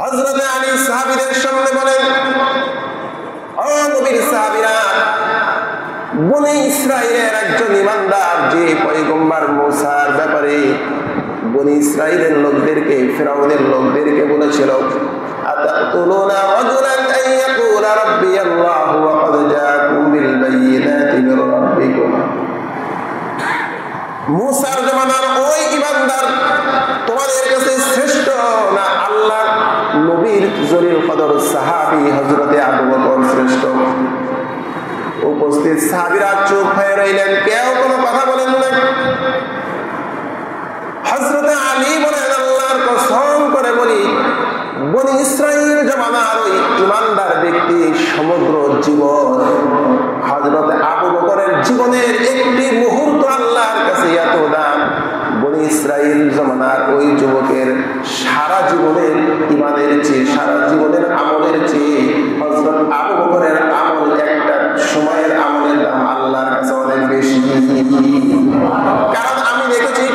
হযরত আলী সাহাবীদের সামনে বলেন, ও নবীর সাহাবীরা, বনি ইসরাইলের একজন ঈমানদার যে পয়গম্বর মুসার ব্যাপারে বনি ইসরাইলের লোকদেরকে, ফিরাউনের লোকদেরকে বলেছিল, আতাতুলুনা রাজুলান আন ইয়াকুলা রাব্বি আল্লাহ ওয়া ক্বাদ জাআকুম বিল বায়িনাতি মির রাব্বিকুম। মুসার জামানার ওই ঈমানদার তোমাদের কাছে শ্রেষ্ঠ না আল্লাহ নবীর জলিল কদর সাহাবী হযরতে আবু বকর শ্রেষ্ঠ? উপস্থিত সাহাবীরা চুপ হয়ে রইলেন, কেউ কোনো কথা বলেন না। হযরতে আলী বলেন, আল্লাহর কসম করে বলি, বনি ইসরাইল জামানার ওই ঈমানদার ব্যক্তি সমগ্র জীবন হযরতে আবু বকরের জীবনের একটি মুহূর্ত আল্লাহর কাছে এত দাম, বনি ইসরাইল জামানার ওই যুবকের সারা জীবনের ঈমানের চেয়ে, সারা জীবনের আমলের চেয়ে হযরত আবু বকরের আমল, একটা সময়ের আমলের দাম আল্লাহর কাছে অনেক বেশি। কারণ আমি দেখেছি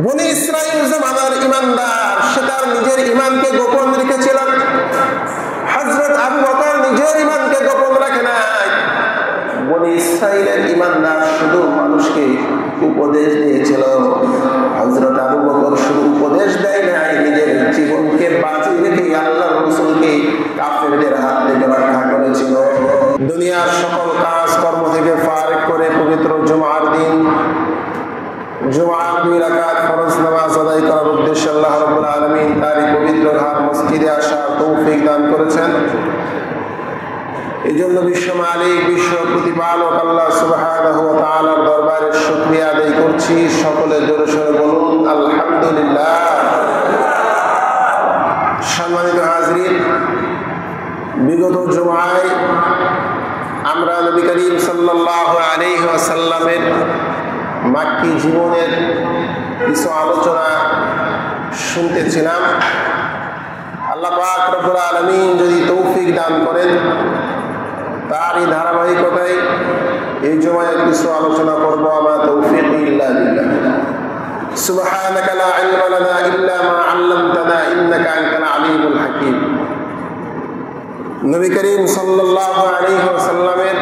বনি ইসরাইল জামানার ঈমানদার সে তার নিজের ঈমানকে গোপন রেখেছিল, হযরত আবু বকর নিজের ঈমানকে গোপন রাখে নাই। বনি ইসরাইলের ঈমানদার শুধু মানুষকে উপদেশ দিয়েছিল, হযরত আবু বকর শুধু উপদেশ দেয় নাই, নিজের জীবনকে বাঁচিয়ে রেখে আল্লাহর রাসূলকে কাফেরদের হাত থেকে রক্ষা করেছিল। দুনিয়ার সকল কাজ কর্ম থেকে ফারিগ করে পবিত্র জুমার দিন জুমার 2 রাকাত ফরজ নামাজ আদায় করার উদ্দেশ্যে আল্লাহ রাব্বুল আলামিন তারই পবিত্র ঘর মসজিদে আসার তৌফিক দান করেছেন। এজন্য বিশ্ব মালিক, বিশ্ব প্রতিপালক আল্লাহ সুবহানাহু ওয়া তাআলার দরবারে শুকরিয়া আদায় করছি। সকলে জোরে সোরে বলুন আলহামদুলিল্লাহ। সম্মানিত হাজরিন, বিগত জুমায় আমরা নবী করিম সাল্লাল্লাহু আলাইহি ওয়াসাল্লামের মাক্কি জীবনের কিছু আলোচনা শুনতেছিলাম। আল্লাহ পাক রব্বুল আলামিন যদি তৌফিক দান করেন, তারই ধারাবাহিকতায় এই জুমায় কিছু আলোচনা করব। আমা তৌফিক ইল্লা বিল্লাহ। সুবহানাকা লা ইলমা লানা ইল্লা মা আল্লামতানা ইন্নাকা আনতাল আলিমুল হাকীম। নবী করিম সাল্লাল্লাহু আলাইহি ওয়াসাল্লামের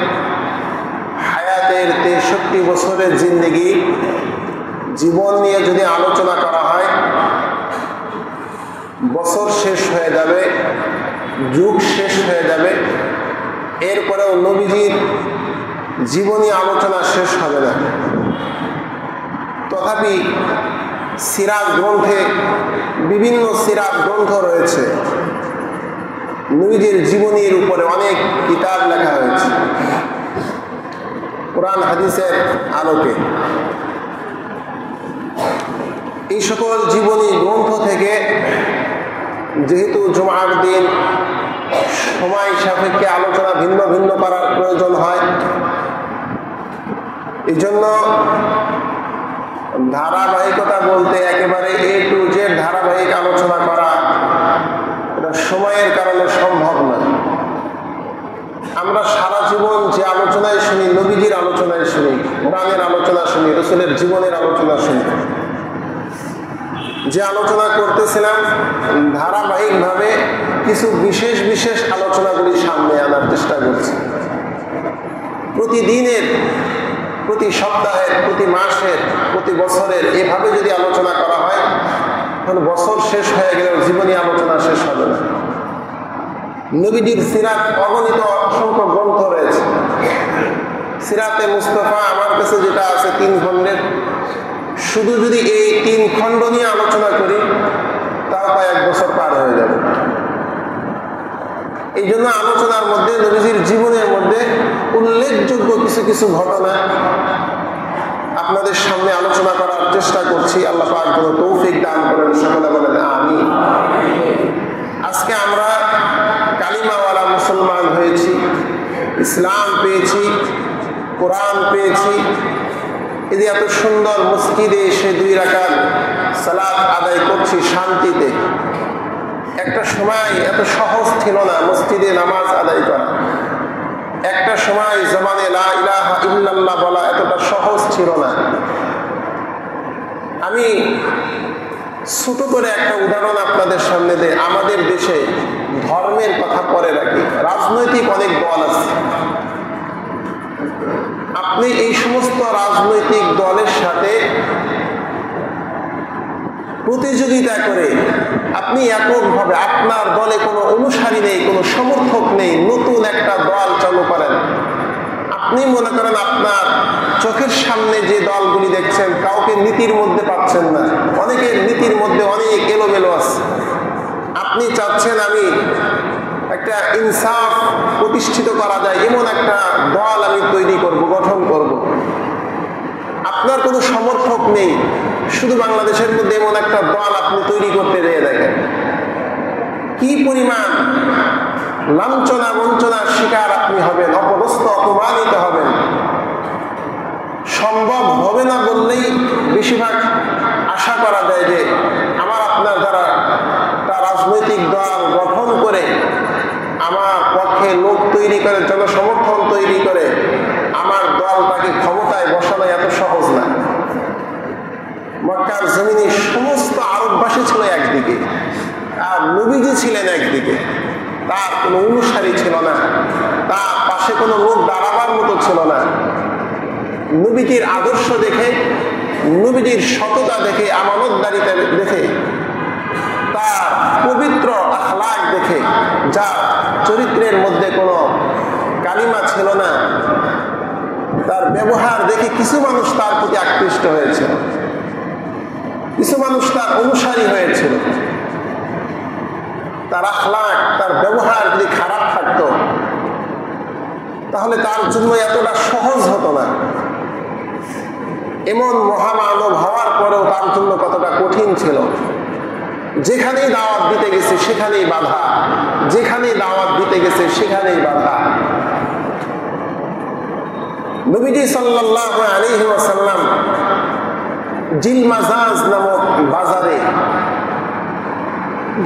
হায়াতের 63 বছরের জিন্দেগি, জীবন নিয়ে যদি আলোচনা করা হয়, বছর শেষ হয়ে যাবে, যুগ শেষ হয়ে যাবে, এরপরেও নবীজির জীবনী আলোচনা শেষ হবে না। তথাপি সিরাত গ্রন্থে, বিভিন্ন সিরাত গ্রন্থ রয়েছে, নবীজির জীবনীর উপরে অনেক কিতাব লেখা হয়েছে কোরআন হাদিসের আলোকে। এই সকল জীবনী গ্রন্থ থেকে যেহেতু জুমার দিন সময় সাপেক্ষে আলোচনা ভিন্ন ভিন্ন করার প্রয়োজন হয়, এই জন্য ধারাবাহিকতা বলতে একেবারে A to Z ধারাবাহিক আলোচনা করা এটা সময়ের কারণে সম্ভব নয়। আমরা সারা জীবন যে আলোচনায় শুনি, নবীজির আলোচনায় শুনি, কোরআনের আলোচনা শুনি, রাসূলের জীবনের আলোচনা শুনি, যে আলোচনা করতেছিলাম ধারাবাহিকভাবে কিছু বিশেষ বিশেষ আলোচনাগুলি সামনে আনার চেষ্টা করছি। প্রতিদিনের, প্রতি সপ্তাহের, প্রতি মাসের, প্রতি বছরের এভাবে যদি আলোচনা করা হয়, তাহলে বছর শেষ হয়ে গেলেও জীবনী আলোচনা শেষ হবে না। নবীজির সিরাত অগণিত অসংখ্য গ্রন্থ রয়েছে। সিরাতে মুস্তাফা আমার কাছে যেটা আছে 3 খণ্ডের, শুধু যদি এই 3 খণ্ড নিয়ে আলোচনা করি তাও প্রায় 1 বছর পার হয়ে যাবে। এই জন্য আলোচনার মধ্যে নবীজির জীবনের মধ্যে উল্লেখযোগ্য কিছু কিছু ঘটনা আপনাদের সামনে আলোচনা করার চেষ্টা করছি। আল্লাহ পাক যেন তৌফিক দান করেন, সকলে বলেন আমিন। আজকে আমরা কালিমাওয়ালা মুসলমান হয়েছি, ইসলাম পেয়েছি, কোরআন পেয়েছি, এই যে এত সুন্দর মসজিদে এসে 2 রাকাত সালাত আদায় করছি শান্তিতে। একটা সময় এত সহজ ছিল না মসজিদে নামাজ আদায় করা। একটা সময় জবানে লা ইলাহা ইল্লাল্লাহ বলা এতটা সহজ ছিল না। আমি ছোট করে একটা উদাহরণ আপনাদের সামনে দেয়। আমাদের দেশে ধর্মের কথা পরে রাখি, রাজনৈতিক অনেক দল আছে। আপনি এই সমস্ত রাজনৈতিক দলের সাথে প্রতিযোগিতা করে আপনি এককভাবে, আপনার দলে কোনো অনুসারী নেই, কোনো সমর্থক নেই, নতুন একটা দল চালু করেন। আপনি মনে করেন আপনার চোখের সামনে যে দলগুলি দেখছেন কাউকে নীতির মধ্যে পাচ্ছেন না, অনেকের নীতির মধ্যে অনেক এলোমেলো আছে। আপনি চাচ্ছেন আমি একটা ইনসাফ প্রতিষ্ঠিত করা যায় এমন একটা দল আমি তৈরি করব, গঠন করব। আপনার কোনো সমর্থক নেই, শুধু বাংলাদেশের মধ্যে এমন একটা দল আপনি তৈরি করতে দিয়ে দেখেন কি পরিমাণ লাঞ্ছনা বঞ্চনার শিকার আপনি হবেন, অপদস্থ অপমানিত হবেন। সম্ভব হবে না বললেই বেশিরভাগ আশা করা যায় যে আমার আপনার দ্বারা একটা রাজনৈতিক দল গঠন করে, আমার পক্ষে লোক তৈরি করে, জনসমর্থন তৈরি করে আমার দলটাকে ক্ষমতায় বসানো এত সহজ না। মক্কার জমিনে সমস্ত আরববাসী ছিল একদিকে, আর নবীজি ছিলেন একদিকে। তার কোনো অনুসারী ছিল না, তার পাশে কোনো লোক দাঁড়াবার মতো ছিল না। নবীজির আদর্শ দেখে, নবীজির সততা দেখে, আমানতদারিতা দেখে, তার পবিত্র আখলাক দেখে, যা চরিত্রের মধ্যে কোনো কালিমা ছিল না, তার ব্যবহার দেখে কিছু মানুষ তার প্রতি আকৃষ্ট হয়েছিল, কিছু মানুষ তার অনুসারী হয়েছিল। তার আখলাক, তার ব্যবহার যদি খারাপ থাকতো তাহলে তার জন্য এতটা সহজ হতো না। এমন মহামানব হওয়ার পরেও তার জন্য কতটা কঠিন ছিল। যেখানেই দাওয়াত দিতে গেছে সেখানেই বাধা, যেখানেই দাওয়াত দিতে গেছে সেখানেই বাধা। নবীজি সাল্লাল্লাহু আলাইহি ওয়াসাল্লাম জিলমাজাজ নামক বাজারে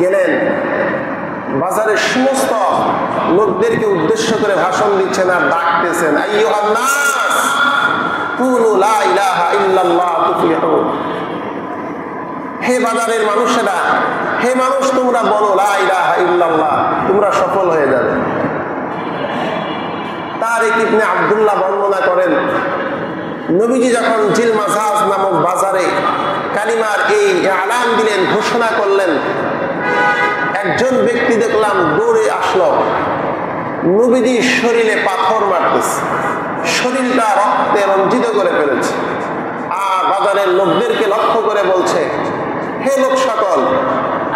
গেলেন। বাজারের সমস্ত লোকদেরকে উদ্দেশ্য করে ভাষণ দিচ্ছেন আর ডাকতেছেন, আইয়ুহান নাস কুলু লা ইলাহা ইল্লাল্লাহ তুফলিহুন। হে বাজারের মানুষেরা, হে মানুষ, তোমরা বলো লা ইলাহা ইল্লাল্লাহ, তোমরা সফল হয়ে যাবে। তারিক ইবনে আব্দুল্লাহ বর্ণনা করেন, নবীজি যখন জিলমাজাজ নামক বাজারে কালিমার এই আলান দিলেন, ঘোষণা করলেন, একজন ব্যক্তি দেখলাম দৌড়ে আসলো, নবীজির শরীরে পাথর মারতেছে, শরীরটা রক্তে রঞ্জিত করে ফেলেছে। আর বাজারের লোকদেরকে লক্ষ্য করে বলছে, হে লোক সকল,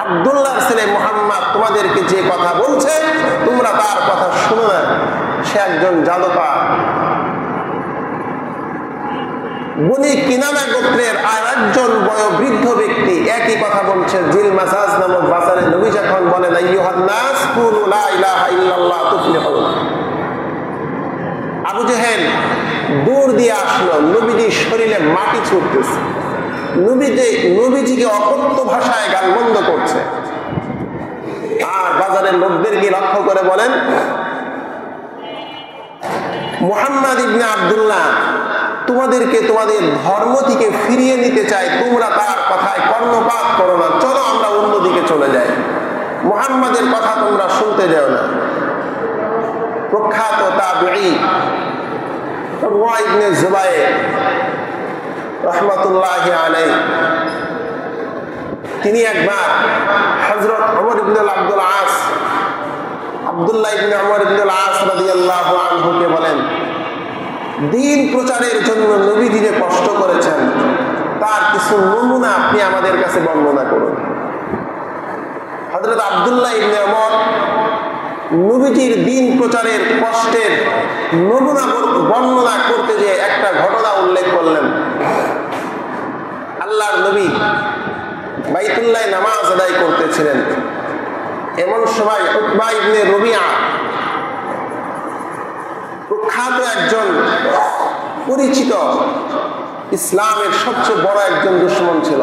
আব্দুল্লাহর ছেলে মুহাম্মদ তোমাদেরকে যে কথা বলছে তোমরা তার কথা শুনো না, সে একজন জাদুকর। বনি কিনানা গোত্রের আর একজন বয়োবৃদ্ধ ব্যক্তি একই কথা বলছে জিলমাজাজ নামক বাজারে। নবী যখন বলেন আইয়ুহান নাস কুলু লা ইলাহা ইল্লাল্লাহ তুফলিহুন, আবু জেহেল দৌড় দিয়ে আসলো, নবীজির শরীরে মাটি ছুটতেছে, নবীজিকে অকথ্য ভাষায় গালমন্দ করছে। আর বাজারের লোকদেরকে লক্ষ্য করে বলেন, মুহাম্মদ ইবনে আব্দুল্লাহ তোমাদেরকে তোমাদের ধর্ম থেকে ফিরিয়ে নিতে চায়, তোমরা তার কথায় কর্ণপাত করো না, চলো আমরা অন্যদিকে চলে যাই, মুহাম্মাদের কথা তোমরা শুনতে যাও না। প্রখ্যাত তাবেঈ উরওয়া ইবনে জুবায়ের রাহমাতুল্লাহি আলাইহি, তিনি একবার হযরত ওমর ইবনে আব্দুল আস, আব্দুল্লাহ ইবনে ওমর ইবনে আস রাদিয়াল্লাহু আনহুকে বলেন, দিন প্রচারের জন্য নবীজিকে কষ্ট করেছেন, তার কিছু নমুনা আপনি আমাদের কাছে বর্ণনা করুন। হযরত আব্দুল্লাহ ইবনে ওমর নবীজির দিন প্রচারের কষ্টের নমুনা বর্ণনা করতে গিয়ে একটা ঘটনা উল্লেখ করলেন। আল্লাহর নবী বাইতুল্লাহ নামাজ আদায় করতেছিলেন, এমন সময় উতবা ইবনে রবিআ, প্রখ্যাত একজন পরিচিত ইসলামের সবচেয়ে বড় একজন দুশমন ছিল,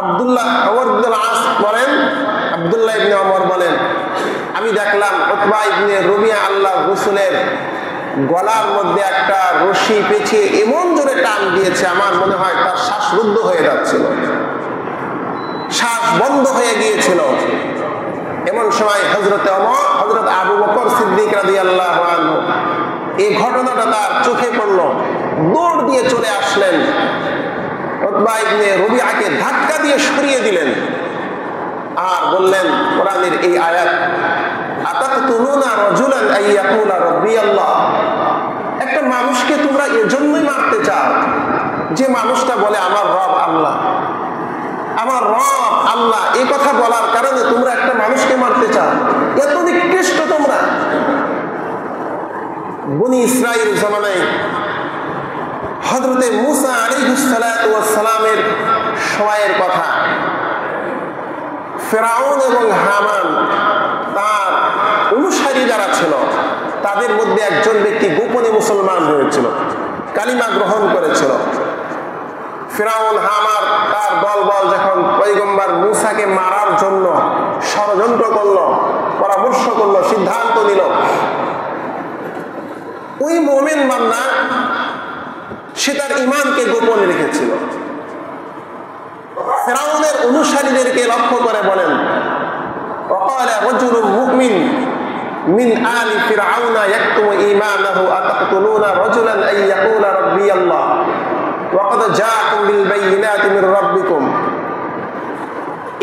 আব্দুল্লাহ ওমর ইবনে আস বলেন, আব্দুল্লাহ ইবনে ওমর বলেন, আমি দেখলাম উতবা ইবনে রবিআ আল্লাহর রাসূলের গলার মধ্যে একটা রশি পেঁচিয়ে এমন জোরে টান দিয়েছে, আমার মনে হয় তার শ্বাসরুদ্ধ হয়ে যাচ্ছিল, শ্বাস বন্ধ হয়ে গিয়েছিল। এমন সময় হযরত আবু বকর সিদ্দিক রাদিয়াল্লাহু আনহু এই ঘটনাটা তার চোখে পড়ল, দৌড় দিয়ে চলে আসলেন, উতবা ইবনে রবিআকে ধাক্কা দিয়ে সরিয়ে দিলেন আর বললেন, কোরআনের এই আয়াত, আতাকতুলুনা রাজুলান আইয়াকুলা রাব্বি আল্লাহ, একটা মানুষকে তোমরা এজন্যই মারতে চাও যে মানুষটা বলে আমার রব আল্লাহ, আমার রব আল্লাহ, এই কথা বলার কারণে তোমরা একটা মানুষকে মারতে চাও? এত নিকৃষ্ট তোমরা। বনি ইসরাইল জামানায় হযরতে মূসা আলাইহিস সালাতু ওয়াস সালামের সময়ের কথা, ফেরাউন এবং হামান তার অনুসারী যারা ছিল তাদের মধ্যে একজন ব্যক্তি গোপনে মুসলমান হয়েছিল, কালিমা গ্রহণ করেছিল। ফেরাউন হামান তার দলবল যখন পয়গম্বর মূসাকে মারার জন্য ষড়যন্ত্র করলো, পরামর্শ করলো, সিদ্ধান্ত নিল, ওই মুমিন বান্দা সে তার ঈমানকে গোপনে রেখেছিল। ফেরাউনের অনুসারীদেরকে লক্ষ্য করে বলেন, ওয়াকালা রাজুলুম মুমিন মিন আলি ফিরআউনা ইয়াকতুমু ঈমানাহু আতাকতুলুনা রাজুলান আন ইয়াকুলা রাব্বি আল্লাহ ওয়া ক্বাদ জাআকুম বিল বায়িনাতি মির রাব্বিকুম।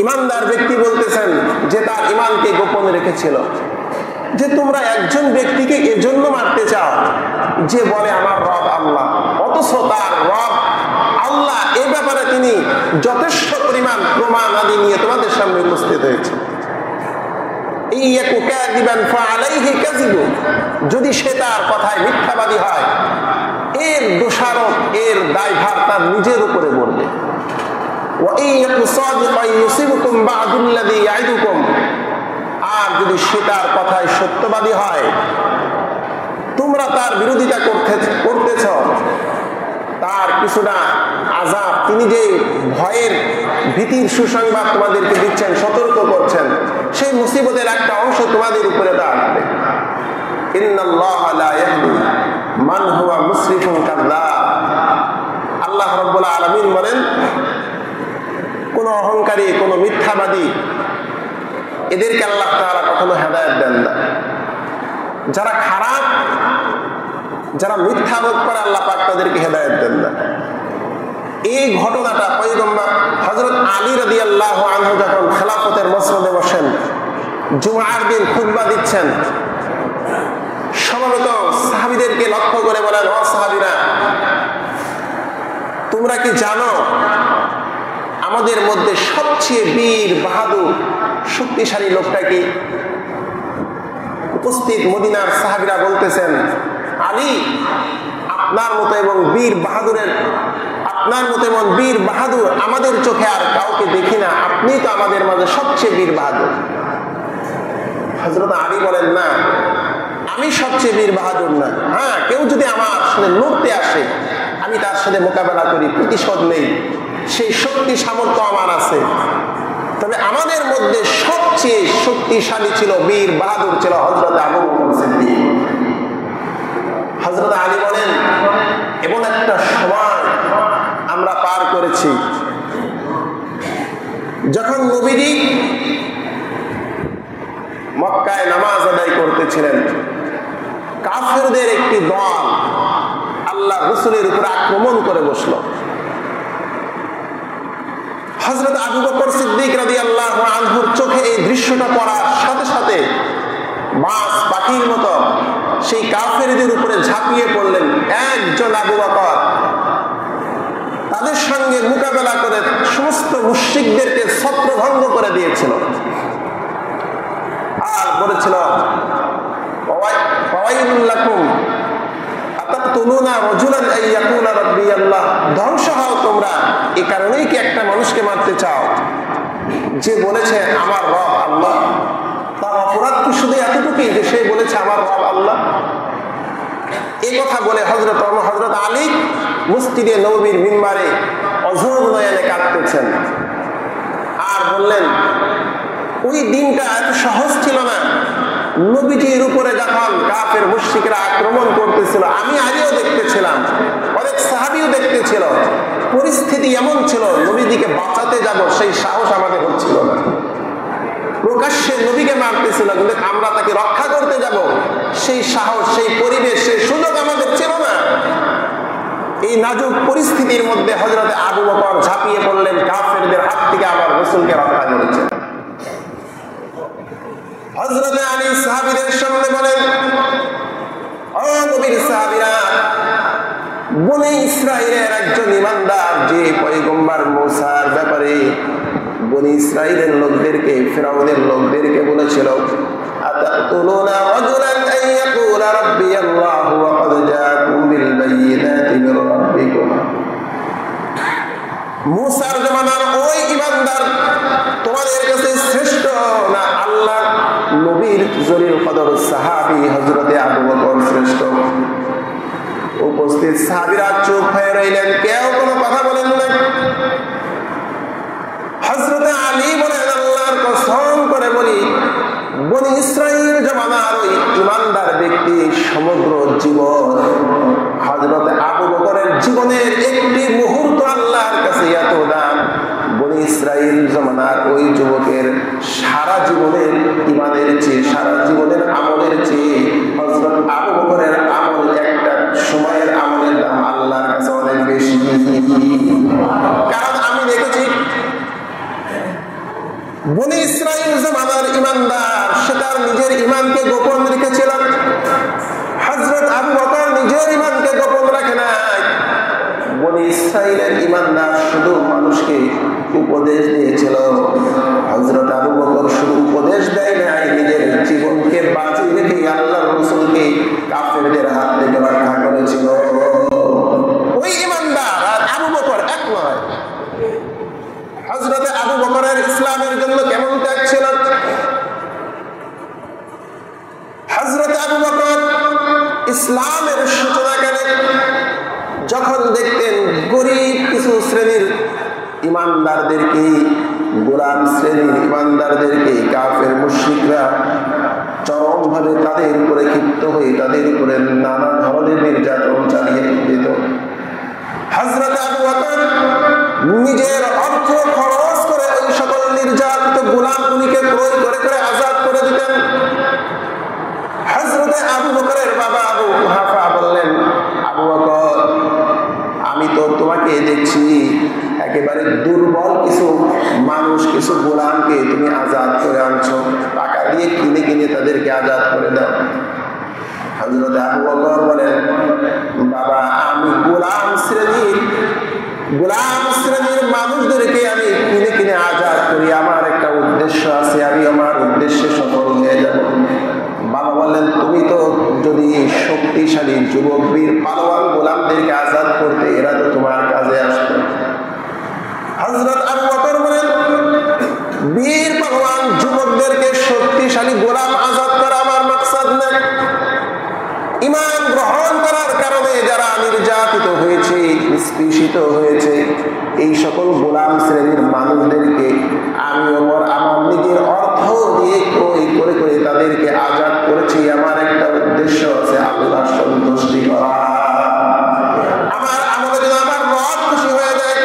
ঈমানদার ব্যক্তি বলতেছেন যে তার ঈমানকে গোপনে রেখেছিল, যে তোমরা একজন ব্যক্তিকে এজন্য মারতে চাও যে বলে আমার রব আল্লাহ, অথচ তার রব আল্লাহ এই ব্যাপারে তিনি যথেষ্ট পরিমাণ প্রমাণ আদি নিয়ে তোমাদের সামনে উপস্থিত হয়েছে। যদি সে তার কথায় মিথ্যাবাদী হয়, এর দোষারোপ, এর দায়ভার তার নিজের উপরে পড়বে। আর যদি সে তার কথায় সত্যবাদী হয়, তোমরা তার বিরোধিতা করতেছ, তার কিছুটা আযাব, তিনি যে ভয়ের ভীতির সুসংবাদ তোমাদেরকে দিচ্ছেন, সতর্ক করছেন, সেই মুসিবতের একটা অংশ তোমাদের উপরে তা আসবে। ইন্নাল্লাহা লা ইয়াহদি মান হুয়া মুসরিফুন কাযযাব। আল্লাহ রাব্বুল আলামিন বলেন, কোন অহংকারী, কোন মিথ্যাবাদী, এদেরকে আল্লাহ তাআলা কখনো হেদায়েত দেন না। যারা খারাপ, যারা মিথ্যাবোধ করে, আল্লাহ পাক তাদেরকে হেদায়েত দেন না। এই ঘটনাটা পয়গম্বর হযরত আলী রাদিয়াল্লাহু আনহু যখন খেলাফতের মসনদে বসেন, জুমার দিন খুতবা দিচ্ছেন, সমবেত সাহাবীদেরকে লক্ষ্য করে বলেন, ও সাহাবীরা, তোমরা কি জানো আমাদের মধ্যে সবচেয়ে বীর বাহাদুর শক্তিশালী লোকটা কি? উপস্থিত মদিনার সাহাবীরা বলতেছেন, আলী, আপনার মতো এবং বীর বাহাদুরের, আপনার মতো এমন বীর বাহাদুর আমাদের চোখে আর কাউকে দেখি না, আপনি তো আমাদের মাঝে সবচেয়ে বীর বাহাদুর। হযরত আলী বলেন, না, আমি সবচেয়ে বীর বাহাদুর না। হ্যাঁ, কেউ যদি আমার সাথে লড়তে আসে, আমি তার সাথে মোকাবেলা করি, প্রতিশোধ নেই, সেই শক্তি সামর্থ্য আমার আছে। তবে আমাদের মধ্যে সবচেয়ে শক্তিশালী ছিল, বীর বাহাদুর ছিল হযরত আবু বকর সিদ্দিক। হযরত আলী বলেন, এমন একটা সময় আমরা পার করেছি যখন নবীজি মক্কায় নামাজ আদায় করতেছিলেন, কাফেরদের একটি দল আল্লাহ রাসূলের উপর আক্রমণ করে বসলো। হযরত আবু বকর সিদ্দিক রাদিয়াল্লাহু আনহুর চোখে এই দৃশ্যটা পড়ার সাথে সাথে বাস পাখির মতো সেই কাফেরদের উপরে ঝাঁপিয়ে পড়লেন। একজন আবু বকর তাদের সঙ্গে মোকাবেলা করে সমস্ত মুশরিকদেরকে ছত্রভঙ্গ করে দিয়েছিল আর বলেছিল, ওয়াইলুল লাকুম আতাকতুলুনা রাজুলান আন ইয়াকুলা রাব্বি আল্লাহ। ধ্বংস হও তোমরা, এই কারণেই কি একটা মানুষকে মারতে চাও যে বলেছে আমার রব আল্লাহ? তার অপরাধ কি শুধু এতটুকুই যে সে বলেছে আমার রব আল্লাহ? এই কথা বলে হযরত আলী মসজিদে নববীর মিম্বারে অঝোর নয়নে কাঁদতেছেন আর বললেন, ওই দিনটা এত সহজ ছিল না নবীজির উপরে যখন কাফের মুশরিকরা আক্রমণ করতেছিল, আমি আগেও দেখতেছিলাম, অনেক সাহাবীও দেখতেছিল, পরিস্থিতি এমন ছিল নবীজিকে বাঁচাতে যাব সেই সাহস আমাদের হচ্ছিল না। প্রকাশ্যে নবীকে মারতেছিল, কিন্তু আমরা তাকে রক্ষা করতে যাব সেই সাহস, সেই পরিবেশ, সেই সুযোগ আমাদের ছিল না। এই নাজুক পরিস্থিতির মধ্যে হযরত আবু বকর ঝাঁপিয়ে পড়লেন, কাফেরদের হাত থেকে আমার রাসূলকে রক্ষা করেছেন। হযরত আলী সাহাবীদের সামনে বলেন, ও নবীর সাহাবীরা, বনী ইসরাইলের একজন ঈমানদার যে পয়গম্বর মুসার ব্যাপারে বনী ইসরাইলের লোকদেরকে, ফিরাউনের লোকদেরকে বলেছিল, আতাতুলুনা রাজুলান আন ইয়াকুলা রাব্বি আল্লাহু ওয়া ক্বাদ জাআকুম বিল বায়িনাতি মির রাব্বিকুম। মুসার জামানার ওই ঈমানদার তোমাদের কাছে শ্রেষ্ঠ না আল্লাহ নবীর জলিল কদর সাহাবী হযরতে আবু বকর শ্রেষ্ঠ? উপস্থিত সাহাবীরা চুপ হয়ে রইলেন, কেউ কোনো কথা বলেন না। হযরতে আলী বলেন, আল্লাহর কসম করে বলি, বনী ইসরাইল জামানার ওই ঈমানদার ব্যক্তি সমগ্র জীবন হযরতে আবু বকরের জীবনের একটি মুহূর্ত আল্লাহর কাছে এত দাম, বনী ইসরাইল জামানার ওই যুবকের সারা জীবনের ঈমানের চেয়ে, সারা জীবনের আমলের চেয়ে হযরত আবু বকরের আমল, একটা সময়ের আমলের দাম আল্লাহর কাছে অনেক বেশি। কারণ আমি দেখেছি বনী ইসরাইল জামানার ঈমানদার সে তার নিজের ঈমানকে গোপন রেখেছিল। হযরত আবু বকর নিজের ঈমানকে গোপন রাখে নাই। বনী ইসরাইলের ঈমানদার শুধু মানুষকে উপদেশ দিয়েছিল। হযরত আবু বকর শুধু উপদেশ দেয় নাই, নিজের জীবনকে বাঁচিয়ে রেখে আল্লাহর রাসূলকে কাফেরদের হাত থেকে রক্ষা করেছিল। ওই ঈমানদার আর আবু বকর এক নয়। হযরত আবু বকরের ইসলামের জন্য কেমন ত্যাগ ছিল। হযরত আবু বকর ইসলামের সূচনাকালে যখন দেখতেন গরীব কিছু শ্রেণীর ঈমানদারদেরকে, গোলাম শ্রেণীর ঈমানদারদেরকে কাফের মুশরিকরা চরমভাবে তাদের উপরে ক্ষিপ্ত হয়ে তাদের উপরে নানা ধরনের নির্যাতন চালিয়ে দিত, হযরত আবু বকর নিজের অর্থ খরচ করে ওই সকল নির্যাতিত গোলামগুলিকে ক্রয় করে করে আজাদ করে দিতেন। হযরত আবু বকরের বাবা আবু কুহাফা বললেন, আবু বকর, আমি তো তোমাকে দেখছি একেবারে দুর্বল কিছু মানুষ, কিছু গোলামকে তুমি আজাদ করে আনছো, টাকা দিয়ে কিনে কিনে তাদেরকে আজাদ করে দাও। হযরত আবু বকর বলেন, বাবা, আমি গোলাম শ্রেণীর মানুষদেরকে আমি কিনে কিনে আজাদ করি, আমার একটা উদ্দেশ্য আছে, আমি আমার উদ্দেশ্যে সফল হয়ে যাব। বাবা বললেন, তুমি তো যদি শক্তিশালী যুবক বীর পালোয়ান গোলামদেরকে আজাদ করতে, এরা তো তোমার কাজে আসতো। হযরত আবু বকর বলেন, বীর পালোয়ান যুবকদেরকে শক্তিশালী গোলাম আজাদ করা আমার মাকসাদ না। ঈমান গ্রহণ করার কারণে যারা নির্যাতিত হয়েছে, নিষ্পেষিত হয়েছে, এই সকল গোলাম শ্রেণীর মানুষদেরকে আমি আমার নিজের অর্থ দিয়ে ক্রয় করে করে তাদেরকে আজাদ করেছি। আমার একটা উদ্দেশ্য আছে, আল্লাহর সন্তুষ্টি করা। আমার আমলে যেন আমার রব খুশি হয়ে যায়।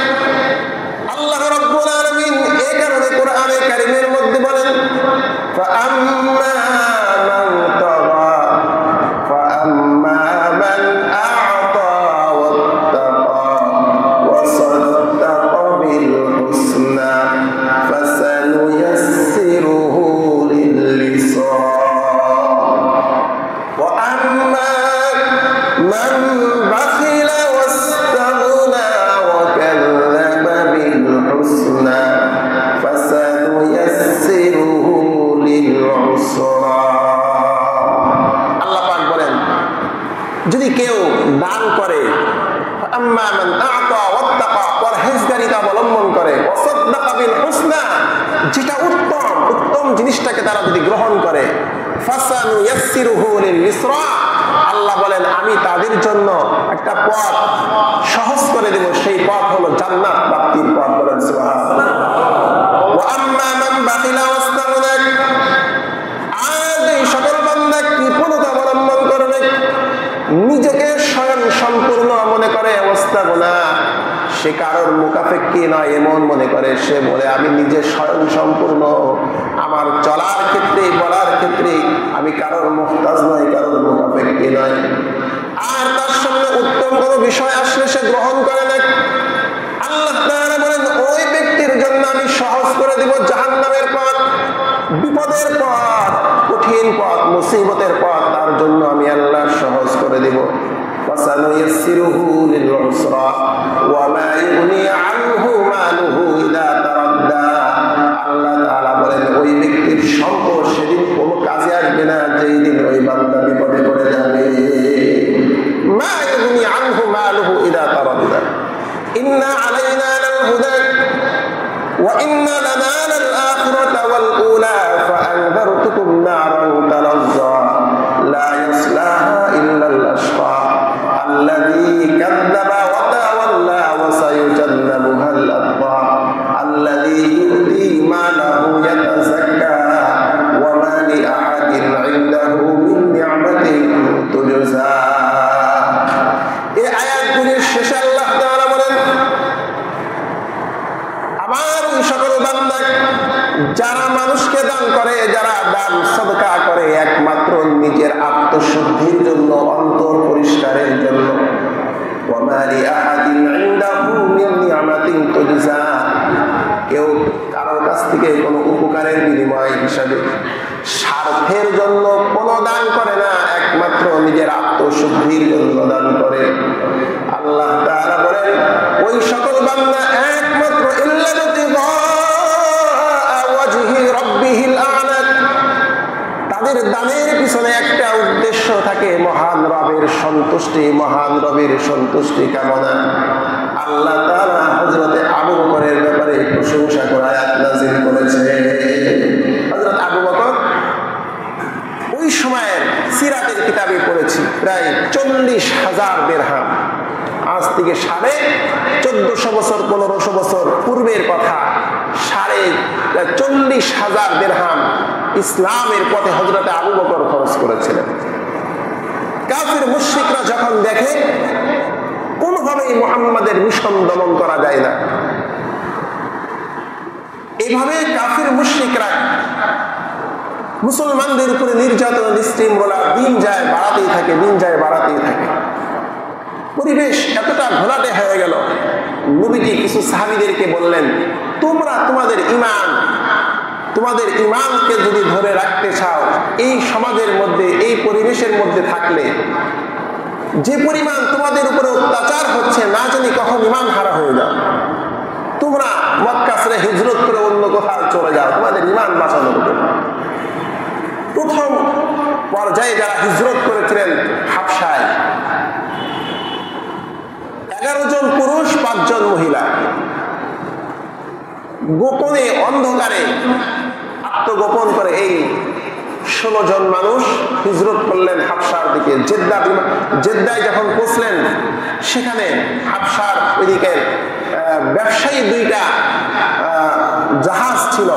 আল্লাহ রাব্বুল আলামিন এই কারণে কোরআনে কারীমের মধ্যে বলেন, ফাআম্মা মান তাগা ফাআম্মা মান আ'তা ওয়াত্তাকা ওয়া সাদ্দাকা বিল হুসনা ফাসানুয়াসসিরুহু লিল লিসা ওয়া আম্মা মান বাখিলা ওয়াস্তাগনা ওয়া কাযযাবা বিল হুসনা ফাসানুয়াসসিরুহু লিল উসরা। আল্লাহ পাক বলেন, যদি কেউ দান করে, আম্মা মান আ'তা ওয়াত্তাকা, পরহেজগারিতা অবলম্বন করে, ওয়া সাদ্দাকা বিল হুসনা, যেটা উত্তম জিনিসটাকে তারা যদি গ্রহণ করে, ফাসানুয়াসসিরুহু লিল ইসরা, আল্লাহ বলেন আমি তাদের জন্য একটা পথ সহজ করে দেব, সেই পথ হলো জান্নাত প্রাপ্তির পথ। বলেন সুবহানাল্লাহ। ওয়া আম্মা মান বাখিলা ওয়াস্তাগনা, আর এই সকল সে কারোর মুখাপেক্ষী নয় এমন মনে করে। সে বলে আমি নিজে স্বয়ং সম্পূর্ণ, আমার চলার ক্ষেত্রে বলার ক্ষেত্রে আমি কারোর মুহতাজ নয়, কারোর মুখাপেক্ষী নয়। আর তার সামনে উত্তম কোনো বিষয় আসলে সে গ্রহণ করে না। আল্লাহ তাআলা বলেন ওই ব্যক্তির জন্য আমি সহজ করে দিব জাহান্নামের পথ, বিপদের পথ, কঠিন পথ, মুসিবতের পথ তার জন্য আমি আল্লাহ সহজ করে দিব। وسنيسره للعسرى وما يغني عنه ماله إذا تردى। আল্লাহ তাআলা বলেন ওই ব্যক্তির সম্পদ সেদিন কোনো কাজে আসবে না যেই দিন ওই বান্দা বিপদে পড়ে যাবে। মা يغني عنه ماله إذا تردى إن علينا للهدى وإن لنا للآخرة والأولى فأنذرتكم نارا تلظى لا يصلاها إلا الأشقى الذي كذب وتولى وسيجنبها الأتقى الذي يؤتي ماله يتزكى وما لأحد عنده من نعمة تجزى। এই আয়াতগুলির শেষে আল্লাহ তাআলা বলেন আমার ওই সকল বান্দা যারা মানুষকে দান করে, যারা দান সদকা করে একমাত্র নিজের আত্মশুদ্ধির জন্য, অন্তর পরিষ্কারের জন্য। ওয়া লি আহাদিন ইনদাহু মিন নি'মাতিন তুজজা, কেউ কারোর কাছ থেকে কোনো উপকারের বিনিময় হিসাবে স্বার্থের জন্য কোনো দান করে না, একমাত্র নিজের আত্মশুদ্ধির জন্য দান করে। আল্লাহ তাআলা বলেন ওই সকল বান্দা একমাত্র তাদের দানের পিছনে একটা উদ্দেশ্য থাকে, মহান রবের সন্তুষ্টি, মহান রবের সন্তুষ্টি কামনা। আল্লাহ তাআলা হযরতে আবু বকরের ব্যাপারে প্রশংসা করে আয়াত নাযিল করেছে। হযরত আবু বকর ওই সময়ের সিরাতের কিতাবে পড়েছি প্রায় 40,000 দিরহাম, আজ থেকে 1450 বছর 1500 বছর পূর্বের কথা, 40,000 দিরহাম ইসলামের পথে হযরতে আবু বকর খরচ করেছিলেন। কাফির মুশরিকরা যখন দেখে কোনোভাবেই মুহাম্মাদের মিশন দমন করা যায় না, এইভাবে কাফির মুশরিকরা মুসলমানদের উপরে নির্যাতন নিস্ত্রীমূলক দিন যায় বাড়াতেই থাকে, দিন যায় বাড়াতেই থাকে। পরিবেশ এতটা ঘোলাটে হয়ে গেল, নবীজি কিছু সাহাবীদেরকে বললেন তোমরা তোমাদের ইমানকে যদি ধরে রাখতে চাও, এই সমাজের মধ্যে এই পরিবেশের মধ্যে থাকলে যে পরিমাণ তোমাদের উপরে অত্যাচার হচ্ছে না জানি কখন ইমান হারা হয়ে যাও, তোমরা মক্কা ছেড়ে হিজরত করে অন্য কোথাও চলে যাও তোমাদের ইমান বাঁচানোর জন্য। প্রথম পর্যায়ে যারা হিজরত করেছিলেন হাবশায় 11 জন পুরুষ 5 জন মহিলা গোপনে অন্ধকারে আত্মগোপন করে এই 16 জন মানুষ হিজরত করলেন হাবশার দিকে। জেদ্দায় যখন পৌঁছলেন সেখানে হাবশার ওইদিকে ব্যবসায়ী 2টা জাহাজ ছিল,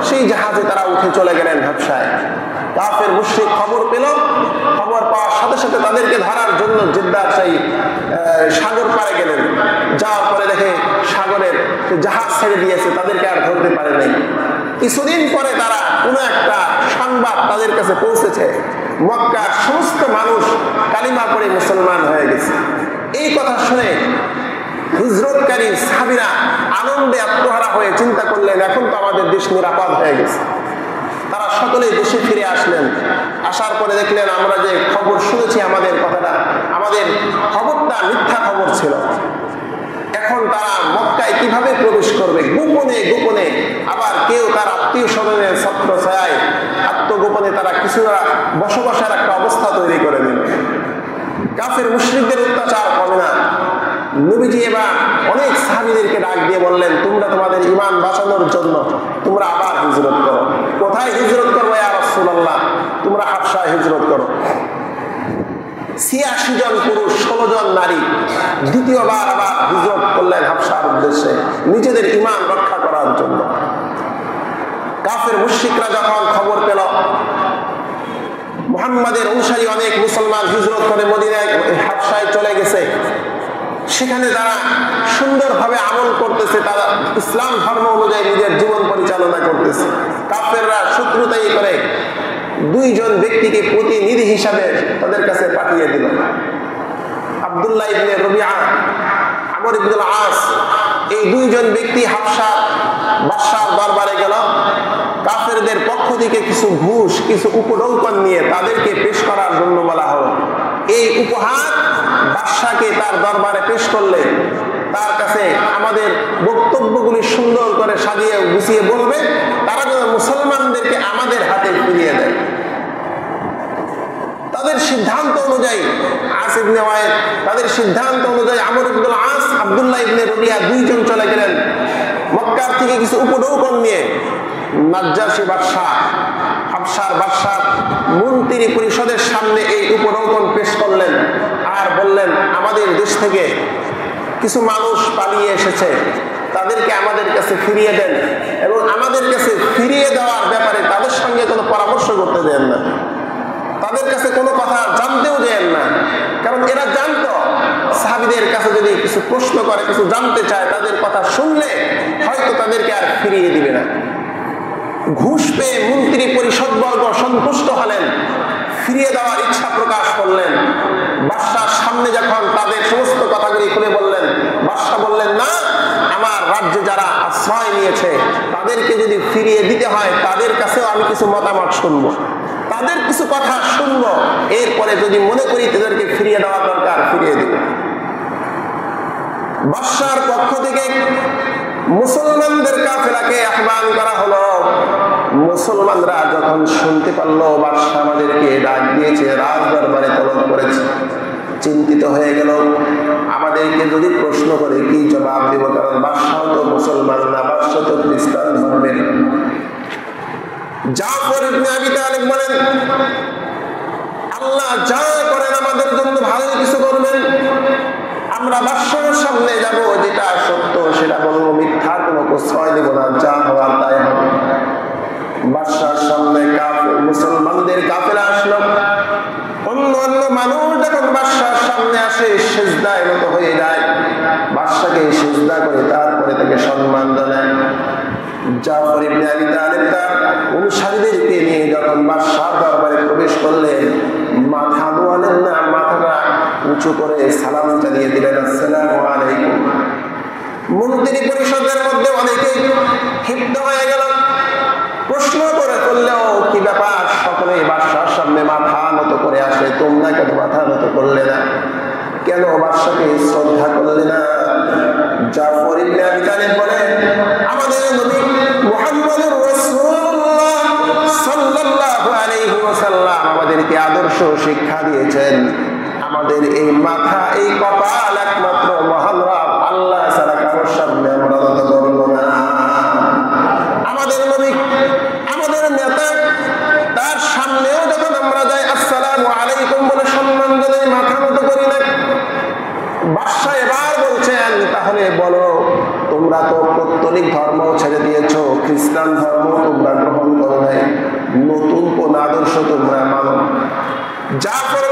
সেই জাহাজে তারা উঠে চলে গেলেন হাবশায়। কাফের মুশরিক খবর পেল, খবর পাওয়ার সাথে সাথে তাদেরকে ধরার জন্য জেদ্দার সেই সাগর পাড়ে গেলেন। যাওয়ার পরে দেখে সাগরের জাহাজ ছেড়ে দিয়েছে, তাদেরকে আর ধরতে পারে নাই। কিছুদিন পরে তারা কোনো একটা সংবাদ তাদের কাছে পৌঁছেছে, মক্কার সমস্ত মানুষ কালিমা পড়ে মুসলমান হয়ে গেছে। এই কথা শুনে হিজরতকারী সাহাবীরা আনন্দে আত্মহারা হয়ে চিন্তা করলেন এখন তো আমাদের দেশ নিরাপদ হয়ে গেছে। তারা সকলেই দেশে ফিরে আসলেন। আসার পরে দেখলেন আমরা যে খবর শুনেছি আমাদের খবরটা মিথ্যা খবর ছিল। এখন তারা মক্কায় কিভাবে প্রবেশ করবে? গোপনে গোপনে, আবার কেউ তার আত্মীয় স্বজনের ছত্র ছায়ায় আত্মগোপনে তারা কিছুটা বসবাসের একটা অবস্থা তৈরি করে নিল। কাফের মুশরিকদের অত্যাচার কমে না। নবীজি এবার অনেক সাহাবীদেরকে ডাক দিয়ে বললেন তোমরা তোমাদের ঈমান বাঁচানোর জন্য তোমরা আবার হিজরত করো। কোথায় হিজরত করবো ইয়া রাসূলুল্লাহ? তোমরা হাবশায় হিজরত করো। 86 জন পুরুষ 16 জন নারী দ্বিতীয়বার আবার হিজরত করলেন হাবশার উদ্দেশ্যে নিজেদের ঈমান রক্ষা করার জন্য। কাফের মুশরিকরা যখন খবর পেল মুহাম্মাদের অনুসারী অনেক মুসলমান হিজরত করে মদিনায় হাবশায় চলে গেছে, সেখানে যারা সুন্দরভাবে আমল করতেছে, তারা ইসলাম ধর্ম অনুযায়ী নিজের জীবন পরিচালনা করতেছে। কাফেররা শত্রুতাই করে 2 জন ব্যক্তিকে প্রতিনিধি হিসাবে তাদের কাছে পাঠিয়ে দিল। আব্দুল্লাহ ইবনে রবিআ, আমর ইবনুল আস, এই 2 জন ব্যক্তি হাবশার বাদশার দরবারে গেল। কাফেরদের পক্ষ থেকে কিছু ঘুষ, কিছু উপঢৌকন নিয়ে তাদেরকে পেশ করার জন্য বলা হলো। এই উপহার বাদশাকে তার দরবারে পেশ করলে তার কাছে আমাদের বক্তব্যগুলি সুন্দর করে সাজিয়ে গুছিয়ে বলবে, তারা যেন মুসলমানদেরকে আমাদের হাতে ফিরিয়ে দেয়। তাদের সিদ্ধান্ত অনুযায়ী আস ইবনে ওয়াইল, তাদের সিদ্ধান্ত অনুযায়ী আমর ইবনুল আস, আব্দুল্লাহ ইবনে রবিআ 2 জন চলে গেলেন মক্কার থেকে কিছু উপঢৌকন নিয়ে নাজ্জাশী বাদশাহ, হাবশার বাদশাহ মন্ত্রী পরিষদের সামনে এই উপঢৌকন পেশ করলেন আর বললেন, আমাদের দেশ থেকে কিছু মানুষ পালিয়ে এসেছে, তাদেরকে আমাদের কাছে ফিরিয়ে দেন এবং আমাদের কাছে ফিরিয়ে দেওয়ার ব্যাপারে তাদের সঙ্গে কোনো পরামর্শ করতে দেন না, তাদের কাছে কোনো কথা জানতেও দেন না। কারণ এরা জানতো সাহাবীদের কাছে যদি কিছু প্রশ্ন করে, কিছু জানতে চায়, তাদের কথা শুনলে হয়তো তাদেরকে আর ফিরিয়ে দিবে না। ঘুষ পেয়ে মন্ত্রী পরিষদবর্গ সন্তুষ্ট হলেন, ফিরিয়ে দেওয়ার ইচ্ছা প্রকাশ করলেন। বাদশার সামনে যখন তাদের সমস্ত কথাগুলি খুলে বললেন, বাদশা বললেন, না, আমার রাজ্যে যারা আশ্রয় নিয়েছে তাদেরকে যদি ফিরিয়ে দিতে হয়, তাদের কাছেও আমি কিছু মতামত শুনবো, তাদের কিছু কথা শুনবো, এরপরে যদি মনে করি তাদেরকে ফিরিয়ে দেওয়া দরকার ফিরিয়ে দিব। বাদশার পক্ষ থেকে মুসলমানদের কাফেলাকে আহ্বান করা হলো। মুসলমানরা যখন শুনতে পারলো বাদশা আমাদেরকে ডাক দিয়েছে, রাজ দরবারে তলব করেছে, চিন্তিত হয়ে গেল। আমাদেরকে যদি প্রশ্ন করে কি জবাব দেব? কারণ বাদশাও তো মুসলমান না, বাদশা তো খ্রিস্টান ধর্মের। জাফর ইবনে আবি তালিব বলেন, আল্লাহ যা করেন আমাদের জন্য ভালো কিছু করবেন। আমরা বাদশার সামনে যাব, যেটা সত্য সেটা বলবো, মিথ্যা কোনো প্রশ্রয় দেব না, যা হওয়ার তাই হবে। বাদশার সামনে মুসলমানদের কাফেলা আসলো। অন্য অন্য মানুষ যখন বাদশার সামনে আসে সিজদায় নত হয়ে যায়, বাদশাকে সিজদা করে তারপরে তাকে সম্মান জানায়। জাফর ইবনে আবি তালিব তার অনুসারীদেরকে নিয়ে যখন বাদশার দরবারে প্রবেশ করলেন, মাথা নোয়ালেন না, মাথাটা উঁচু করে সালাম জানিয়ে দিলেন, আসসালামু আলাইকুম। মন্ত্রী পরিষদের মধ্যে অনেকেই ক্ষিপ্ত হয়ে গেল, প্রশ্ন করে করলেও কি ব্যাপার, সকলেই বাদশার সামনে মাথা নত করে আসে, তোমরা কেন মাথা নত করলে না? কেন বাদশাকে শ্রদ্ধা করলে না? জাফর ইবনে আবি তালিব বলেন, আমাদের নবী মুহাম্মদুর রাসূলুল্লাহ সাল্লাল্লাহু আলাইহি ওয়াসাল্লাম আমাদেরকে আদর্শ শিক্ষা দিয়েছেন, আমাদের এই মাথা, এই কপাল একমাত্র মহান রব আল্লাহ ছাড়া কারোর সামনে আমরা নত করব না। আমাদের নবী, আমাদের নেতা, তার সামনেও যখন আমরা যাই আসসালামু আলাইকুম বলে সম্মান জানাই, মাথা নত করি না। বাদশা এবার বলছেন, তাহলে বলো, তোমরা তো পৌত্তলিক ধর্ম ছেড়ে দিয়েছ, খ্রিস্টান ধর্ম তোমরা গ্রহণ করো নাই, নতুন কোন আদর্শ তোমরা মানো? জাফর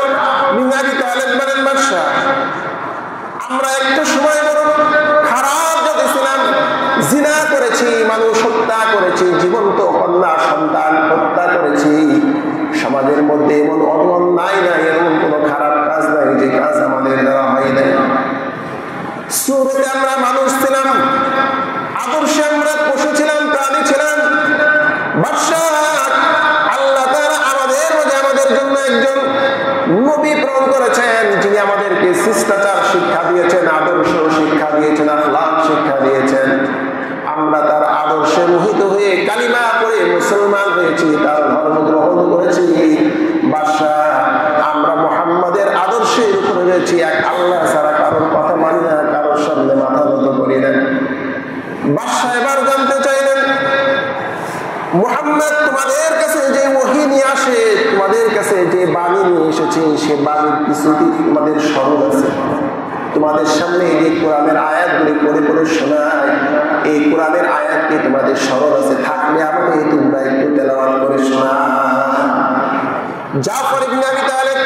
ইবনে আবি তালিব বলেন, বাদশা, আমরা একটা সময় বড় খারাপ জাতি ছিলাম, জিনা করেছি, মানুষ হত্যা করেছি, জীবন্ত কন্যা সন্তান হত্যা করেছি। সমাজের মধ্যে এমন অন্যায় নাই, এমন কোন খারাপ কাজ নাই যে কাজ আমাদের দ্বারা হয় নাই। শুরুতে আমরা মানুষ ছিলাম, আদর্শে আমরা পশু ছিলাম, প্রাণী ছিলাম। বাদশা, আল্লাহ তাআলা আমাদের জন্য একজন নবী প্রেরণ করেছেন, যিনি আমাদেরকে শিষ্টাচার শিক্ষা দিয়েছেন, আদর্শ শিক্ষা দিয়েছেন, আখলাক শিক্ষা দিয়েছেন। আমরা তার আদর্শে মোহিত হয়ে কালিমা পড়ে মুসলমান হয়েছি, তার ধর্ম গ্রহণ করেছি। বাদশা, আমরা মুহাম্মাদের আদর্শের উপরে রয়েছি, এক আল্লাহ ছাড়া কারোর কথা মানি না, কারোর সামনে মাথা নত করি না। বাদশা এবার জানতে চাইলেন, মুহাম্মদ তোমাদের কাছে যে ওহী নিয়ে আসে, তোমাদের কাছে যে বাণী নিয়ে এসেছে, সে বাণীর কিছু কি তোমাদের স্মরণ আছে? তোমাদের সামনে এই কোরআনের আয়াতগুলি পড়ে পড়ে শোনায়, এই কোরআনের আয়াত কি তোমাদের স্মরণ আছে? থাকলে আমাকে তোমরা একটু তেলাওয়াত করে শোনাও। জাফর ইবনে আবি তালিব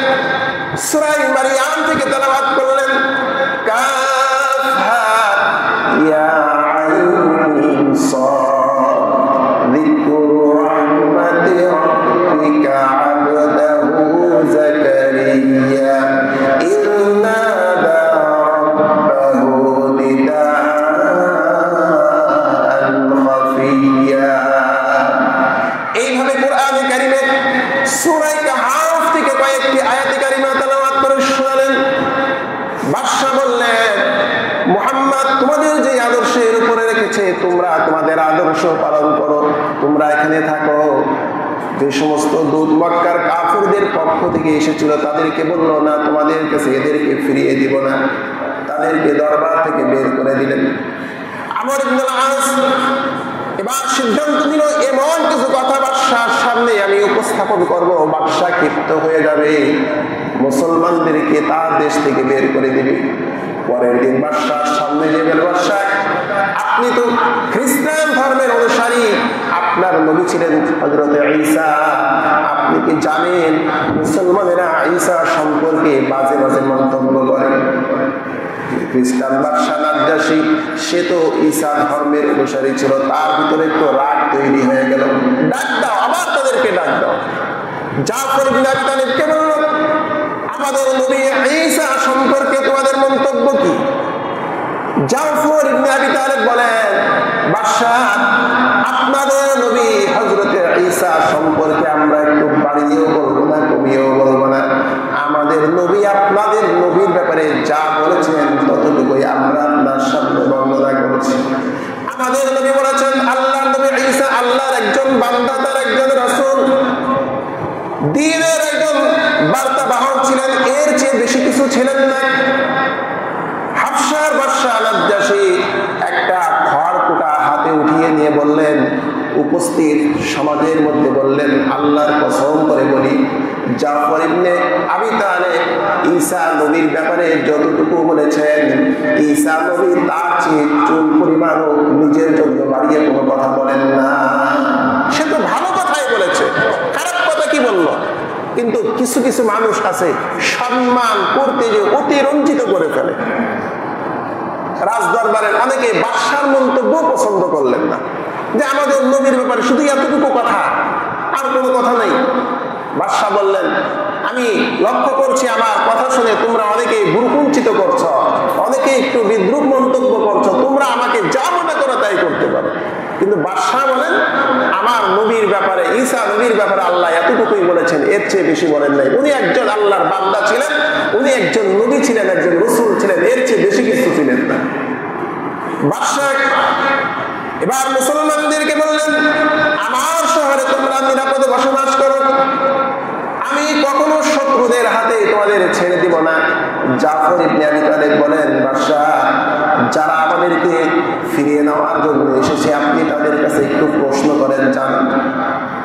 সূরা মারইয়াম থেকে তেলাওয়াত করলেন, তোমরা তোমাদের আদর্শ পালন করো, তোমরা এখানে থাকো। যে সমস্ত দূত মক্কার কাফিরদের পক্ষ থেকে এসেছিল তাদেরকে বললো না, তোমাদের কাছে এদেরকে ফিরিয়ে দিব না, তাদেরকে দরবার থেকে বের করে দিলেন। আমর ইবনে আস এবার সিদ্ধান্ত নিল এমন কিছু কথা বাদশার সামনে আমি উপস্থাপন করব, বাদশা ক্ষিপ্ত হয়ে যাবে, মুসলমানদেরকে তার দেশ থেকে বের করে দিবে। পরের দিন বাদশার সামনে যে বলল, বাদশা আপনি তো খ্রিস্টান ধর্মের অনুসারী, আপনার নবী ছিলেন হযরত ঈসা, আপনি কি জানেন মুসলমানেরা ঈসা সম্পর্কে বাজে বাজে মন্তব্য করে? খ্রিস্টান বাদশা নাজ্জাশী সে তো ঈসা ধর্মের অনুসারী ছিল, তার ভিতরে তো রাগ তৈরি হয়ে গেল। ডাক দাও, আবার তাদেরকে ডাক দাও। জাফর ইবনে আবি তালিবকে বলল, আমাদের নবী ঈসা সম্পর্কে তোমাদের মন্তব্য কি? জাফর ইবনে আবি তালিব বলেন, বাদশা আপনাদের নবী হযরত ঈসা সম্পর্কে আমরা একটু বাড়িয়েও বলবো না, কমিয়েও বলবো না। আমাদের নবী আপনাদের নবীর ব্যাপারে যা বলেছেন ততটুকুই আমরা আপনার সামনে বর্ণনা করেছি। আমাদের নবী বলেছেন আল্লাহর নবী ঈসা আল্লাহর একজন বান্দা, তার একজন রাসূল, দ্বীনের একজন বার্তাবাহক ছিলেন, এর চেয়ে বেশি কিছু ছিলেন না। হাবশার বাদশা নাজ্জাশী একটা খড়কুটা হাতে উঠিয়ে নিয়ে বললেন, উপস্থিত সমাজের মধ্যে বললেন, আল্লাহর কসম করে বলি, জাফর ইবনে আবি তালিব ঈসা নবীর ব্যাপারে যতটুকু বলেছেন, ঈসা নবী তার চেয়ে চুল পরিমাণও নিজের জন্য বাড়িয়ে কোনো কথা বলেন না। সে তো ভালো কথাই বলেছে, খারাপ কথা কি বলল? কিন্তু কিছু কিছু মানুষ আছে সম্মান করতে যে অতিরঞ্জিত করে ফেলে। রাজদরবারের অনেকে বাদশার মন্তব্য পছন্দ করলেন না, যে আমাদের নবীর ব্যাপারে শুধু এতটুকু কথা, আর কোনো কথা নেই। বাদশা বললেন, আমি লক্ষ্য করছি আমার কথা শুনে তোমরা অনেকে ভুরকুঞ্চিত করছো, অনেকে একটু বিদ্রুপ মন্তব্য করছো, তোমরা আমাকে যা মনে করো তাই করতে পারো। কিন্তু বাদশা বলেন, আমার নবীর ব্যাপারে, ঈসা নবীর ব্যাপারে আল্লাহ এতটুকুই বলেছেন, এর চেয়ে বেশি বলেন নাই। উনি একজন আল্লাহর বান্দা ছিলেন, উনি একজন নবী ছিলেন, একজন রাসূল ছিলেন, এর চেয়ে বেশি কিছু ছিলেন না। বাদশা এবার মুসলমানদেরকে বললেন, আমার শহরে তোমরা নিরাপদে বসবাস করো, আমি কখনো শত্রুদের হাতে তোমাদের ছেড়ে দিব না। জাফর ইবনে আবি তালিব বলেন, বাদশা যারা আমাদেরকে ফিরিয়ে নেওয়ার জন্য এসেছে আপনি তাদের কাছে একটু প্রশ্ন করেন, জানেন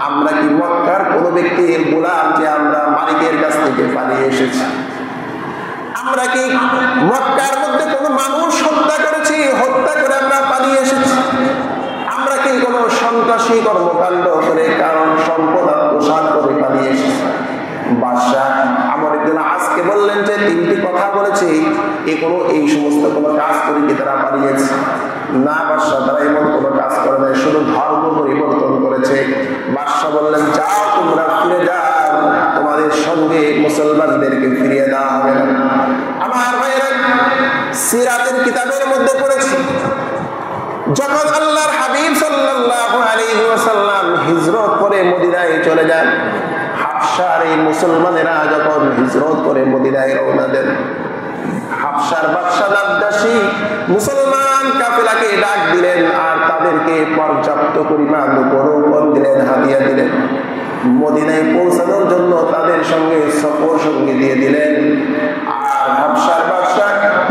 আমরা কি মক্কার কোন ব্যক্তির গোলাম যে আমরা মালিকের কাছ থেকে পালিয়ে এসেছি? আমরা কি মক্কার মধ্যে কোনো মানুষ হত্যা করেছি, হত্যা করে আমরা পালিয়ে এসেছি? আমরা কি কোনো সন্ত্রাসী কর্মকাণ্ড করে কারণ সম্পদ আত্মসাৎ করে পালিয়ে এসেছি? বাদশা আমর ইবনে আজকে বললেন যে তিনটি কথা বলেছে, এই সমস্ত কোনো কাজ করে কি তারা পালিয়েছে? না বাদশা, তারা এমন কোনো কাজ করে নাই, শুধু ধর্ম পরিবর্তন করেছে। বাদশা বললেন, যাও তোমরা ফিরে যাও, তোমাদের সঙ্গে মুসলমানদেরকে ফিরিয়ে দেওয়া হবে না। আমার ভাইয়েরা, সিরাতের কিতাবের মধ্যে পড়েছি, যখন আল্লাহর হাবিব সাল্লাল্লাহু আলাইহি ওয়াসাল্লাম হিজরত করে মদিনায় চলে যান, হাবশার এই মুসলমানেরা যখন হিজরত করে মদিনায় রওনা দেন, হাবশার বাদশা নাজ্জাশী মুসলমান কাফেলাকে ডাক দিলেন আর তাদেরকে পর্যাপ্ত পরিমাণ উপঢৌকন দিলেন, হাদিয়া দিলেন। মদিনায় পৌঁছানোর জন্য তাদের সঙ্গে সফর সঙ্গী দিয়ে দিলেন। আর হাবশার বাদশা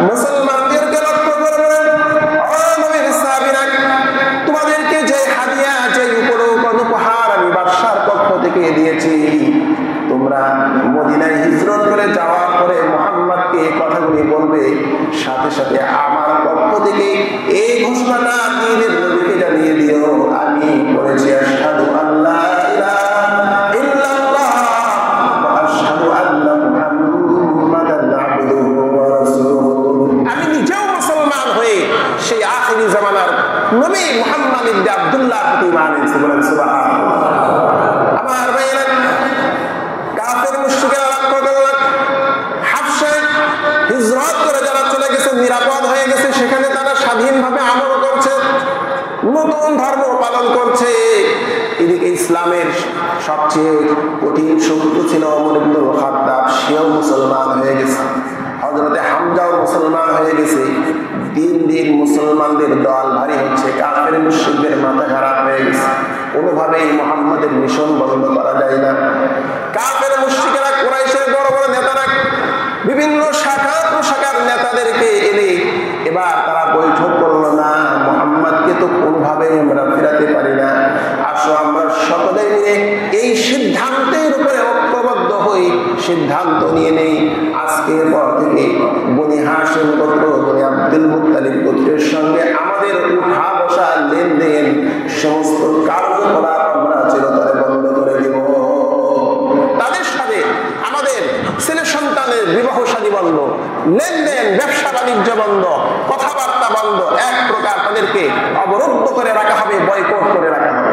মুসলমানদেরকে লক্ষ্য করে বলেন, ও নবীর সাহাবীরা, তোমাদেরকে যে হাদিয়া, যে উপঢৌকন, উপহার আমি বাদশার পক্ষ থেকে দিয়েছি, তোমরা মদিনায় হিজরত করে যাওয়ার পরে মুহাম্মদকে এই কথাগুলি বলবে, সাথে সাথে আমার পক্ষ থেকে এই ঘোষণাটা দ্বীনের নবীকে জানিয়ে দিও, আমি বলেছি আশহাদু আল্লা ইলাহা ইল্লাল্লাহ ওয়া আশহাদু আন্না মুহাম্মাদান আবদুহু ওয়া রাসূলুহু। আমি নিজেও মুসলমান হয়ে সেই আখিরি জামানার নবী মুহাম্মদ ইবনে আব্দুল্লাহ প্রতি ঈমান এনেছি, বলেন সুবহানাল্লাহ। আমার ভাইরা, কাফের মুশরিকরা লক্ষ্য করলেন, হাবশা হিজরত করে যারা চলে গেছে, নিরাপদ হয়ে গেছে, সেখানে তারা স্বাধীনভাবে আমল করছে, নতুন ধর্ম পালন করছে। এদিকে ইসলামের সবচেয়ে কঠিন শত্রু ছিল ওমর ইবনে খাত্তাব, সেও মুসলমান হয়ে গেছে, হযরতে হামজাও মুসলমান হয়ে গেছে। দিন দিন মুসলমানদের দল ভারী হচ্ছে, কাফের মুশরিকদের মাথা খারাপ হয়ে গেছে। কোনোভাবেই মুহাম্মাদের মিশন বন্ধ করা যায় না। কাফের মুশরিকেরা কুরাইশের বড় বড় নেতারা বিভিন্ন শাখা প্রশাখার নেতাদেরকে এনে এবার তারা বৈঠক করলো, না মুহাম্মাদকে তো কোনোভাবেই আমরা ফেরাতে পারি না, আসো আমরা সকলে মিলে এই সিদ্ধান্তের উপরে ঐক্যবদ্ধ হই, সিদ্ধান্ত নিয়ে নেই আজকের পর থেকে বনি হাশিম গোত্র, বনি আব্দুল মুত্তালিব গোত্রের সঙ্গে আমাদের উঠা বসা লেনদেন সমস্ত কার্যকলাপ আমরা চিরতরে বন্ধ করে দিব। তাদের সাথে আমাদের ছেলে সন্তানের বিবাহ শাদী বন্ধ, লেনদেন ব্যবসা বাণিজ্য বন্ধ, কথাবার্তা বন্ধ, এক প্রকার তাদেরকে অবরুদ্ধ করে রাখা হবে, বয়কট করে রাখা হবে।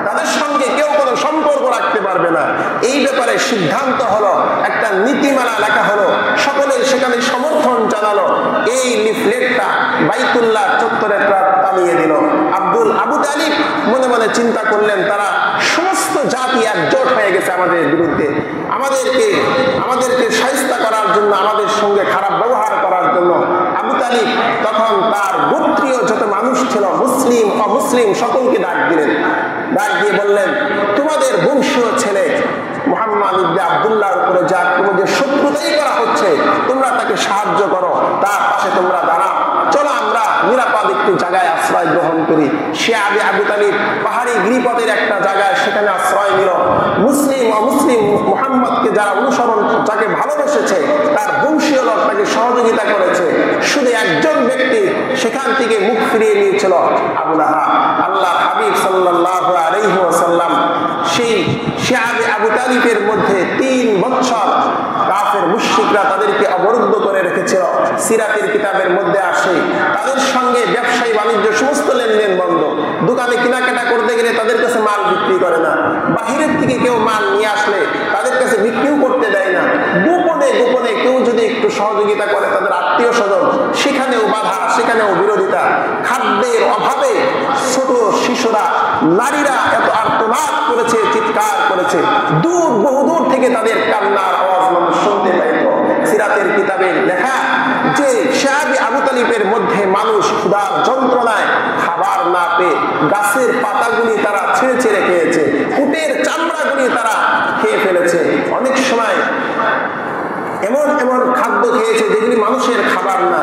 তাদের সঙ্গে কেউ কোনো সম্পর্ক রাখতে পারবে না। এই ব্যাপারে সিদ্ধান্ত হলো, একটা নীতিমালা লেখা হলো, সকলে সেখানে সমর্থন জানালো। এই লিফলেটটা বাইতুল্লাহ চত্বরে টানিয়ে দিল। আবু তালিব মনে মনে চিন্তা করলেন, তারা সমস্ত জাতি একজোট হয়ে গেছে আমাদের বিরুদ্ধে, আমাদেরকে শায়েস্তা করার জন্য, আমাদের সঙ্গে খারাপ ব্যবহার করার জন্য। আবু তালিব তখন তার গোত্রীয় যত মানুষ ছিল, মুসলিম অমুসলিম সকলকে ডাক দিলেন। ডাক দিয়ে বললেন, তোমাদের বংশীয় ছেলে মুহাম্মদ ইবনে আব্দুল্লাহর উপরে যা তোমাদের শত্রুতাই করা হচ্ছে, তোমরা তাকে সাহায্য করো, তার পাশে তোমরা দাঁড়াও, চলো আমরা নিরাপদ একটি জায়গায় আশ্রয় গ্রহণ করি। সে আবু তালিব পাহাড়ি গিরিপথের একটা জায়গায় সেখানে আশ্রয় নিল। মুসলিম অমুসলিম মুহাম্মদকে যারা অনুসরণ, যাকে ভালোবেসেছে, তার বংশীয় লোক তাকে সহযোগিতা করেছে। শুধু একজন ব্যক্তি সেখান থেকে মুখ ফিরিয়ে নিয়েছিল, আবু লাহাব। আল্লাহ হাবিব সাল্লাল্লাহু আলাইহি ওয়াসাল্লাম সেই আবু তালিবের মধ্যে 3 বছর কাফের মুশরিকরা তাদেরকে অবরুদ্ধ করে রেখেছিল। সিরাতের কিতাবের মধ্যে আসে তাদের সঙ্গে ব্যবসায়ী বাণিজ্য সমস্ত লেনদেন বন্ধ। দোকানে কেনাকাটা করতে গেলে তাদের কাছে মাল বিক্রি করে না, বাহিরের থেকে কেউ মাল নিয়ে আসলে তাদের কাছে বিক্রিও করতে দেয় না। গোপনে গোপনে কেউ যদি একটু সহযোগিতা করে তাদের আত্মীয় স্বজন, সেখানেও বাধা, সেখানেও বিরোধিতা। খাদ্যের অভাবে ছোট শিশুরা, নারীরা এত আর্তনাদ করেছে, চিৎকার করেছে, বহুদূর থেকে তাদের কান্নার আওয়াজ মানুষ শুনতে পাইত। সিরাতের কিতাবে লেখা যে আবু তালিবের মধ্যে মানুষ ক্ষুধার যন্ত্রণায় খাবার না পেয়ে গাছের পাতাগুলি তারা ছেড়ে ছেড়ে খেয়েছে, উটের চামড়াগুলি তারা খেয়ে ফেলেছে। অনেক সময় এমন এমন খাদ্য খেয়েছে যেগুলি মানুষের খাবার না,